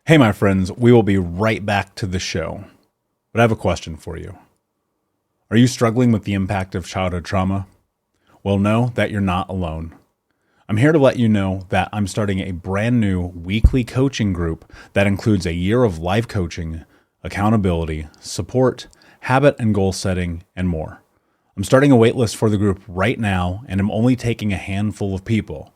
Hey, my friends, we will be right back to the show. But I have a question for you. Are you struggling with the impact of childhood trauma? Well, know that you're not alone. I'm here to let you know that I'm starting a brand new weekly coaching group that includes a year of life coaching, accountability, support, habit and goal setting, and more. I'm starting a waitlist for the group right now, and I'm only taking a handful of people.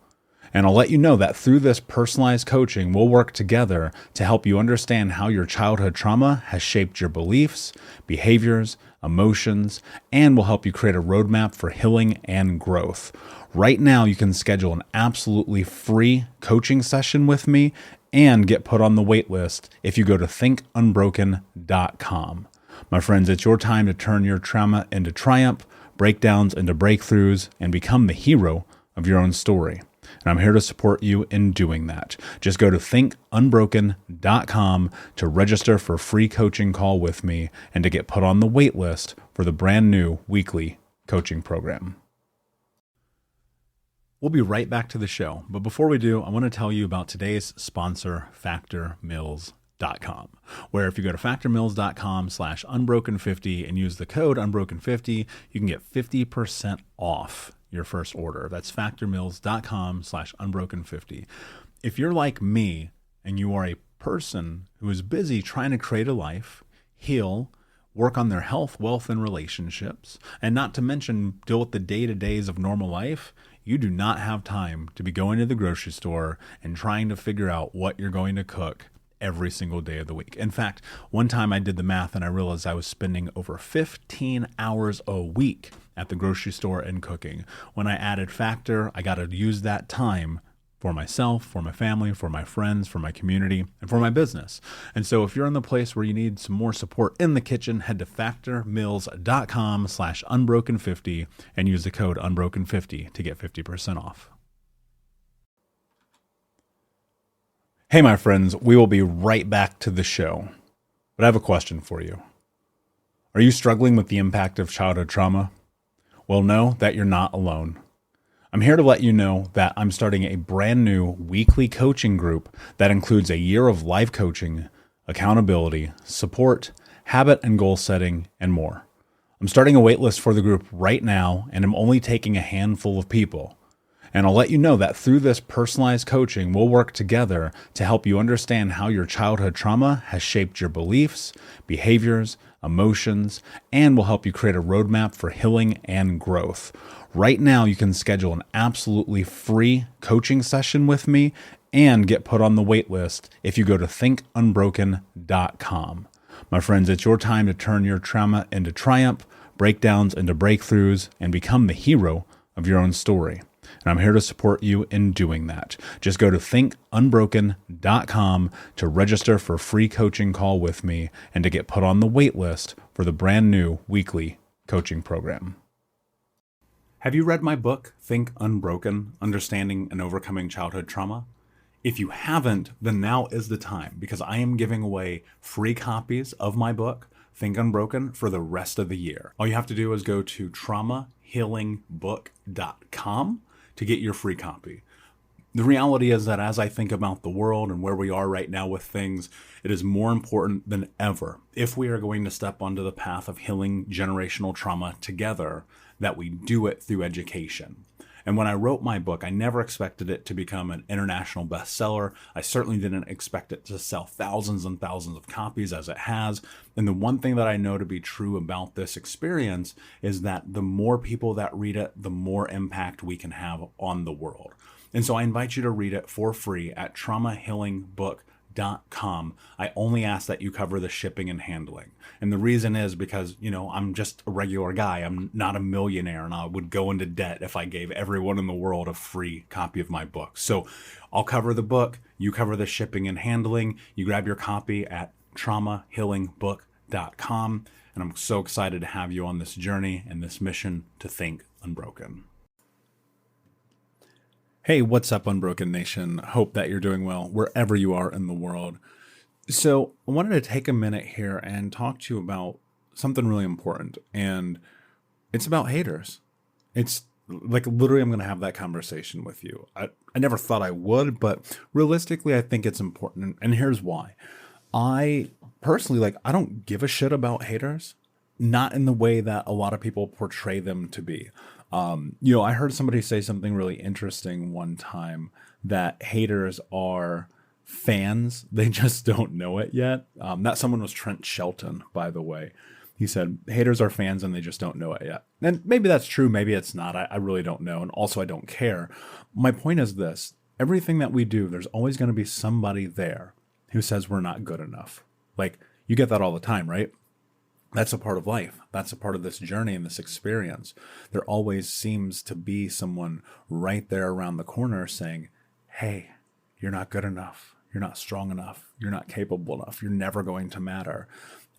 And I'll let you know that through this personalized coaching, we'll work together to help you understand how your childhood trauma has shaped your beliefs, behaviors, emotions, and will help you create a roadmap for healing and growth. Right now, you can schedule an absolutely free coaching session with me and get put on the wait list if you go to thinkunbroken.com. My friends, it's your time to turn your trauma into triumph, breakdowns into breakthroughs, and become the hero of your own story. And I'm here to support you in doing that. Just go to thinkunbroken.com to register for a free coaching call with me and to get put on the wait list for the brand new weekly coaching program. We'll be right back to the show. But before we do, I want to tell you about today's sponsor, factormeals.com, where if you go to factormeals.com/unbroken50 and use the code unbroken50, you can get 50% off your first order. That's factormeals.com/unbroken50. If you're like me and you are a person who is busy trying to create a life, heal, work on their health, wealth, and relationships, and not to mention deal with the day-to-days of normal life, you do not have time to be going to the grocery store and trying to figure out what you're going to cook every single day of the week. In fact, one time I did the math and I realized I was spending over 15 hours a week at the grocery store and cooking. When I added Factor, I got to use that time for myself, for my family, for my friends, for my community, and for my business. And so if you're in the place where you need some more support in the kitchen, head to factormeals.com/unbroken50 and use the code unbroken50 to get 50% off. Hey, my friends, we will be right back to the show. But I have a question for you. Are you struggling with the impact of childhood trauma? Well, know that you're not alone. I'm here to let you know that I'm starting a brand new weekly coaching group that includes a year of life coaching, accountability, support, habit and goal setting, and more. I'm starting a waitlist for the group right now, and I'm only taking a handful of people. And I'll let you know that through this personalized coaching, we'll work together to help you understand how your childhood trauma has shaped your beliefs, behaviors, emotions, and will help you create a roadmap for healing and growth. Right now, you can schedule an absolutely free coaching session with me and get put on the wait list if you go to thinkunbroken.com. My friends, it's your time to turn your trauma into triumph, breakdowns into breakthroughs, and become the hero of your own story. And I'm here to support you in doing that. Just go to thinkunbroken.com to register for a free coaching call with me and to get put on the wait list for the brand new weekly coaching program. Have you read my book, Think Unbroken: Understanding and Overcoming Childhood Trauma? If you haven't, then now is the time, because I am giving away free copies of my book, Think Unbroken, for the rest of the year. All you have to do is go to traumahealingbook.com to get your free copy. The reality is that as I think about the world and where we are right now with things, it is more important than ever, if we are going to step onto the path of healing generational trauma together, that we do it through education. And when I wrote my book, I never expected it to become an international bestseller. I certainly didn't expect it to sell thousands and thousands of copies as it has. And the one thing that I know to be true about this experience is that the more people that read it, the more impact we can have on the world. And so I invite you to read it for free at traumahealingbook.com. I only ask that you cover the shipping and handling. And the reason is because, I'm just a regular guy. I'm not a millionaire, and I would go into debt if I gave everyone in the world a free copy of my book. So I'll cover the book, you cover the shipping and handling, you grab your copy at traumahealingbook.com. And I'm so excited to have you on this journey and this mission to think unbroken. Hey, what's up, Unbroken Nation? Hope that you're doing well wherever you are in the world. So I wanted to take a minute here and talk to you about something really important, and it's about haters. It's Like literally, I'm going to have that conversation with you. I never thought I would, but realistically, I think it's important. And here's why. I personally, like, I don't give a shit about haters, not in the way that a lot of people portray them to be. I heard somebody say something really interesting one time, that haters are fans. They just don't know it yet. That someone was Trent Shelton, by the way. He said, haters are fans and they just don't know it yet. And maybe that's true. Maybe it's not. I really don't know. And also, I don't care. My point is this. Everything that we do, there's always going to be somebody there who says we're not good enough. Like, you get that all the time, right? That's a part of life. That's a part of this journey and this experience. There always seems to be someone right there around the corner saying, hey, you're not good enough. You're not strong enough. You're not capable enough. You're never going to matter.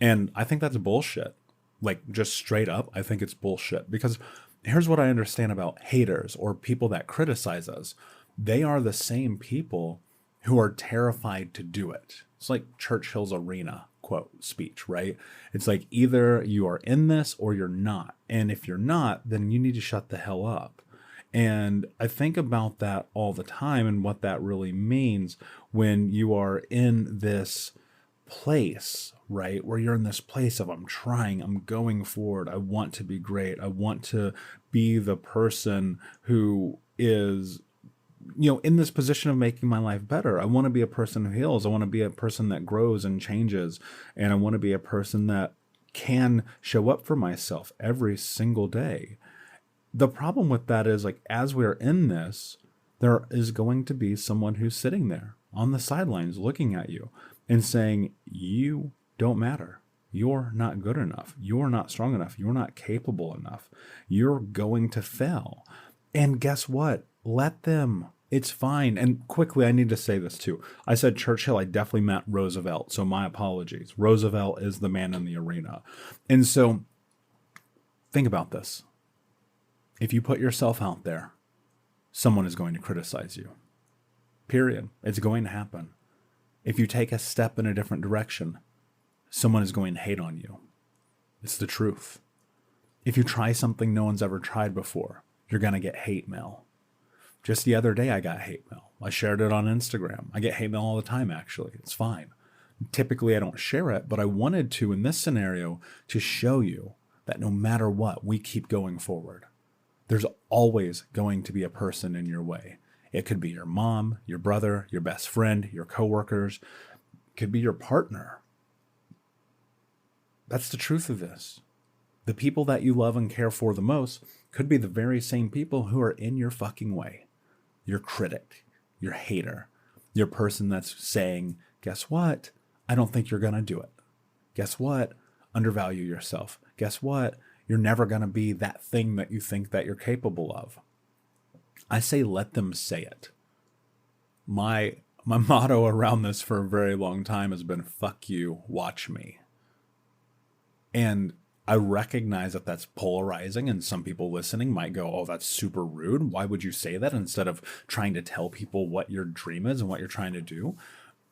And I think that's bullshit. Like, just straight up, I think it's bullshit. Because here's what I understand about haters or people that criticize us. They are the same people who are terrified to do it. It's like Churchill's arena quote speech, right? It's like either you are in this or you're not. And if you're not, then you need to shut the hell up. And I think about that all the time and what that really means when you are in this place, right? Where you're in this place of I'm trying, I'm going forward, I want to be great, I want to be the person who is, in this position of making my life better. I want to be a person who heals. I want to be a person that grows and changes. And I want to be a person that can show up for myself every single day. The problem with that is, like, as we're in this, there is going to be someone who's sitting there on the sidelines looking at you and saying, you don't matter. You're not good enough. You're not strong enough. You're not capable enough. You're going to fail. And guess what? Let them. It's fine. And quickly, I need to say this too. I said Churchill. I definitely meant Roosevelt. So my apologies. Roosevelt is the man in the arena. And so think about this. If you put yourself out there, someone is going to criticize you. Period. It's going to happen. If you take a step in a different direction, someone is going to hate on you. It's the truth. If you try something no one's ever tried before, you're going to get hate mail. Just the other day, I got hate mail. I shared it on Instagram. I get hate mail all the time, actually. It's fine. Typically, I don't share it, but I wanted to, in this scenario, to show you that no matter what, we keep going forward. There's always going to be a person in your way. It could be your mom, your brother, your best friend, your coworkers. It could be your partner. That's the truth of this. The people that you love and care for the most could be the very same people who are in your fucking way. Your critic, your hater, your person that's saying, guess what? I don't think you're going to do it. Guess what? Undervalue yourself. Guess what? You're never going to be that thing that you think that you're capable of. I say let them say it. My motto around this for a very long time has been, fuck you, watch me. And I recognize that that's polarizing, and some people listening might go, oh, that's super rude. Why would you say that instead of trying to tell people what your dream is and what you're trying to do?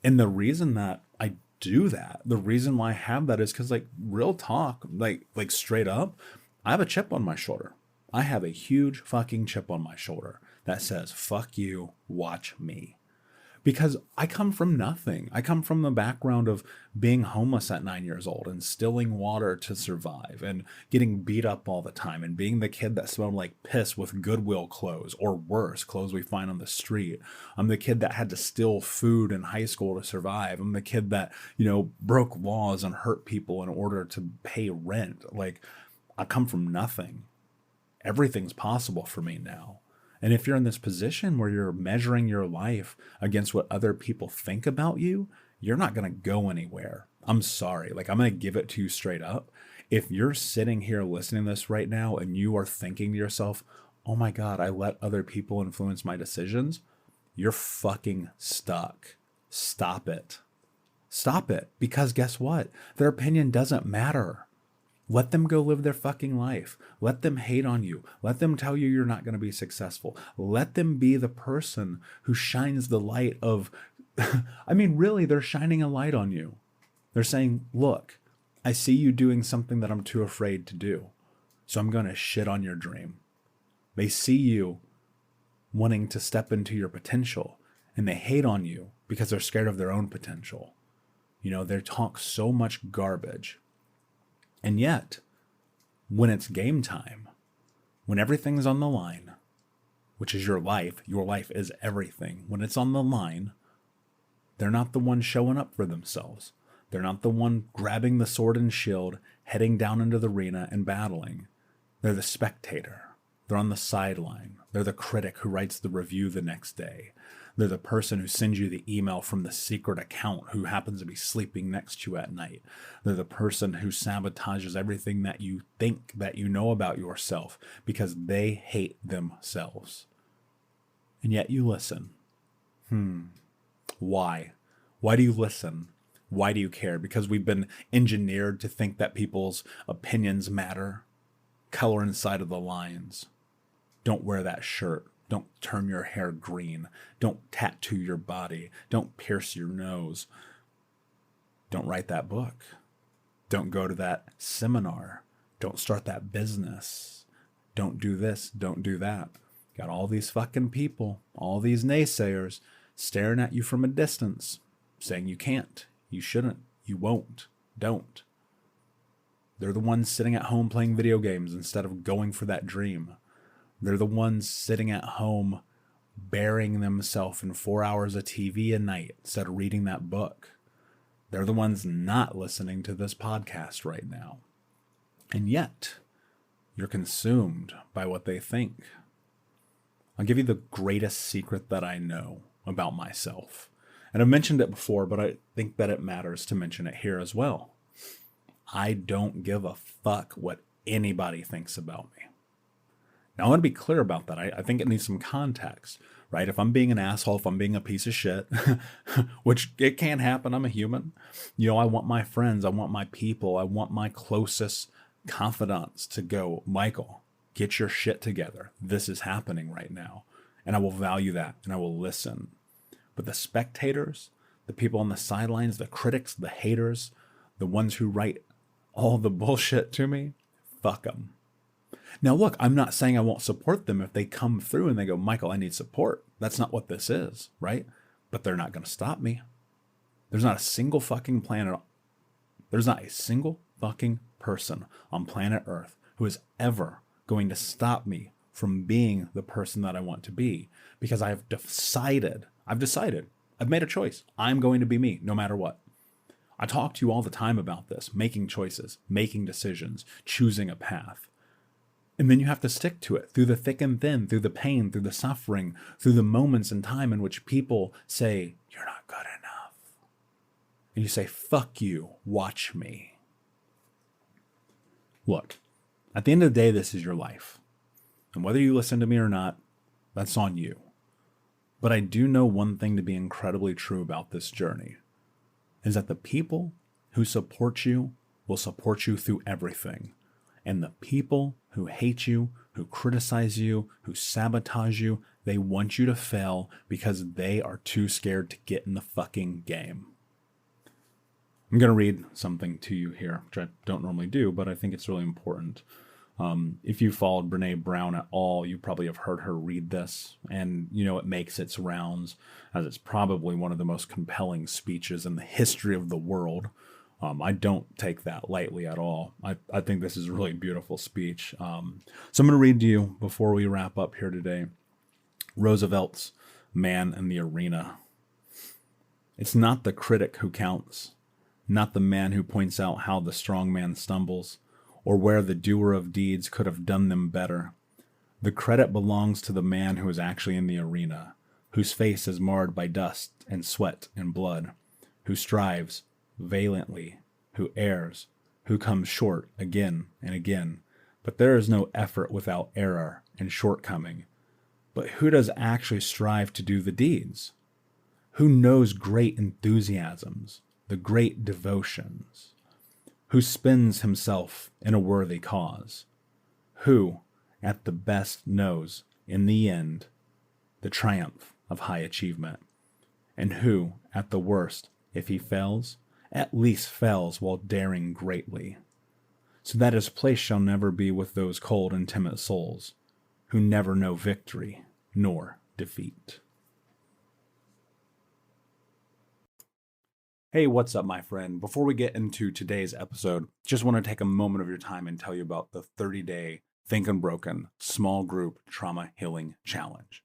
And the reason that I do that, the reason why I have that is because, like, real talk, like straight up, I have a chip on my shoulder. I have a huge fucking chip on my shoulder that says, fuck you, watch me. Because I come from nothing. I come from the background of being homeless at 9 years old and stilling water to survive and getting beat up all the time and being the kid that smelled like piss with Goodwill clothes, or worse, clothes we find on the street. I'm the kid that had to steal food in high school to survive. I'm the kid that, broke laws and hurt people in order to pay rent. Like, I come from nothing. Everything's possible for me now. And if you're in this position where you're measuring your life against what other people think about you, you're not going to go anywhere. I'm sorry. Like, I'm going to give it to you straight up. If you're sitting here listening to this right now and you are thinking to yourself, oh my God, I let other people influence my decisions, you're fucking stuck. Stop it. Stop it. Because guess what? Their opinion doesn't matter. Let them go live their fucking life. Let them hate on you. Let them tell you you're not going to be successful. Let them be the person who shines the light of, really, they're shining a light on you. They're saying, look, I see you doing something that I'm too afraid to do. So I'm going to shit on your dream. They see you wanting to step into your potential, and they hate on you because they're scared of their own potential. They talk so much garbage. And yet, when it's game time, when everything's on the line, which is your life is everything. When it's on the line, they're not the one showing up for themselves. They're not the one grabbing the sword and shield, heading down into the arena and battling. They're the spectator. They're on the sideline. They're the critic who writes the review the next day. They're the person who sends you the email from the secret account who happens to be sleeping next to you at night. They're the person who sabotages everything that you think that you know about yourself because they hate themselves. And yet you listen. Why? Why do you listen? Why do you care? Because we've been engineered to think that people's opinions matter. Color inside of the lines. Don't wear that shirt. Don't turn your hair green. Don't tattoo your body. Don't pierce your nose. Don't write that book. Don't go to that seminar. Don't start that business. Don't do this. Don't do that. Got all these fucking people, all these naysayers staring at you from a distance, saying you can't, you shouldn't, you won't, don't. They're the ones sitting at home playing video games instead of going for that dream. They're the ones sitting at home burying themselves in 4 hours of TV a night instead of reading that book. They're the ones not listening to this podcast right now. And yet, you're consumed by what they think. I'll give you the greatest secret that I know about myself. And I've mentioned it before, but I think that it matters to mention it here as well. I don't give a fuck what anybody thinks about me. Now, I want to be clear about that. I think it needs some context, right? If I'm being an asshole, if I'm being a piece of shit, which it can happen, I'm a human. I want my friends, I want my people, I want my closest confidants to go, Michael, get your shit together. This is happening right now. And I will value that and I will listen. But the spectators, the people on the sidelines, the critics, the haters, the ones who write all the bullshit to me, fuck them. Now, look, I'm not saying I won't support them if they come through and they go, Michael, I need support. That's not what this is, right? But they're not going to stop me. There's not a single fucking planet. There's not a single fucking person on planet Earth who is ever going to stop me from being the person that I want to be, because I've decided, I've made a choice. I'm going to be me no matter what. I talk to you all the time about this, making choices, making decisions, choosing a path. And then you have to stick to it through the thick and thin, through the pain, through the suffering, through the moments in time in which people say, you're not good enough. And you say, fuck you, watch me. Look, at the end of the day, this is your life. And whether you listen to me or not, that's on you. But I do know one thing to be incredibly true about this journey, is that the people who support you will support you through everything. And the people who hate you, who criticize you, who sabotage you, they want you to fail because they are too scared to get in the fucking game. I'm going to read something to you here, which I don't normally do, but I think it's really important. If you followed Brene Brown at all, you probably have heard her read this, and it makes its rounds, as it's probably one of the most compelling speeches in the history of the world. I don't take that lightly at all. I think this is a really beautiful speech. So I'm going to read to you before we wrap up here today. Roosevelt's Man in the Arena. It's not the critic who counts, not the man who points out how the strong man stumbles, or where the doer of deeds could have done them better. The credit belongs to the man who is actually in the arena, whose face is marred by dust and sweat and blood, who strives valiantly, who errs, who comes short again and again. But there is no effort without error and shortcoming. But who does actually strive to do the deeds? Who knows great enthusiasms, the great devotions? Who spends himself in a worthy cause? Who, at the best, knows, in the end, the triumph of high achievement? And who, at the worst, if he fails, at least fails while daring greatly, so that his place shall never be with those cold and timid souls, who never know victory nor defeat. Hey, what's up, my friend? Before we get into today's episode, just want to take a moment of your time and tell you about the 30-day Think Unbroken small group trauma healing challenge.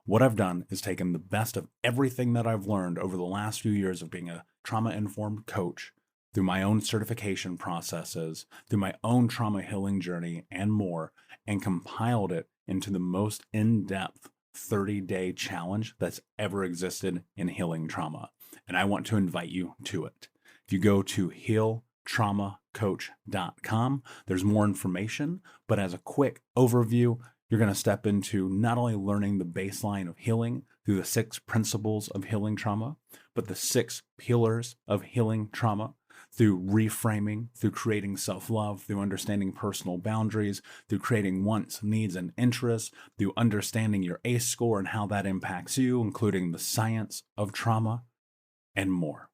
What I've done is taken the best of everything that I've learned over the last few years of being a trauma-informed coach, through my own certification processes, through my own trauma healing journey, and more, and compiled it into the most in-depth 30-day challenge that's ever existed in healing trauma. And I want to invite you to it. If you go to healtraumacoach.com, there's more information, but as a quick overview, you're going to step into not only learning the baseline of healing through the 6 principles of healing trauma, but the 6 pillars of healing trauma, through reframing, through creating self-love, through understanding personal boundaries, through creating wants, needs, and interests, through understanding your ACE score and how that impacts you, including the science of trauma, and more.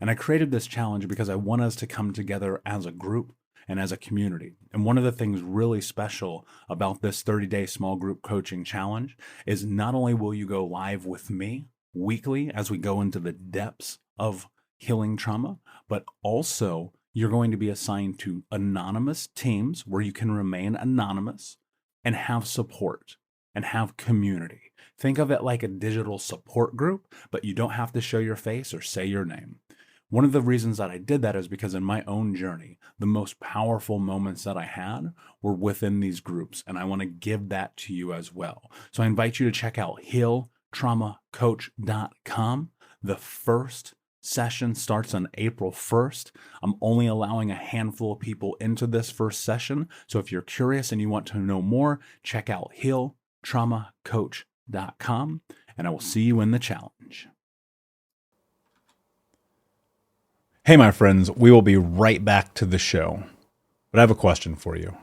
And I created this challenge because I want us to come together as a group and as a community. And one of the things really special about this 30-day small group coaching challenge is not only will you go live with me weekly as we go into the depths of healing trauma, but also you're going to be assigned to anonymous teams where you can remain anonymous and have support and have community. Think of it like a digital support group, but you don't have to show your face or say your name. One of the reasons that I did that is because in my own journey, the most powerful moments that I had were within these groups, and I want to give that to you as well. So I invite you to check out healtraumacoach.com. The first session starts on April 1st. I'm only allowing a handful of people into this first session. So if you're curious and you want to know more, check out healtraumacoach.com, and I will see you in the challenge. Hey, my friends, we will be right back to the show, but I have a question for you.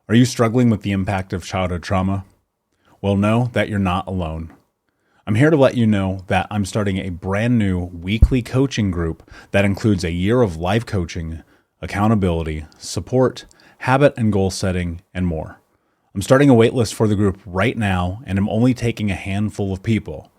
Are you struggling with the impact of childhood trauma? Well, know that you're not alone. I'm here to let you know that I'm starting a brand new weekly coaching group that includes a year of live coaching, accountability, support, habit and goal setting, and more. I'm starting a waitlist for the group right now, and I'm only taking a handful of people.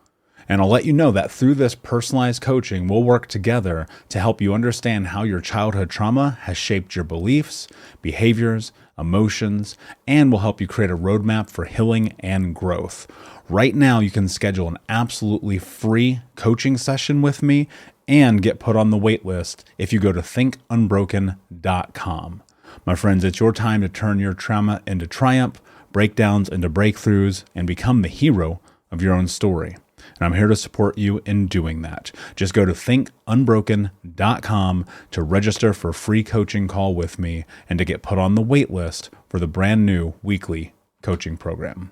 And I'll let you know that through this personalized coaching, we'll work together to help you understand how your childhood trauma has shaped your beliefs, behaviors, emotions, and will help you create a roadmap for healing and growth. Right now, you can schedule an absolutely free coaching session with me and get put on the wait list if you go to thinkunbroken.com. My friends, it's your time to turn your trauma into triumph, breakdowns into breakthroughs, and become the hero of your own story. And I'm here to support you in doing that. Just go to thinkunbroken.com to register for a free coaching call with me and to get put on the wait list for the brand new weekly coaching program.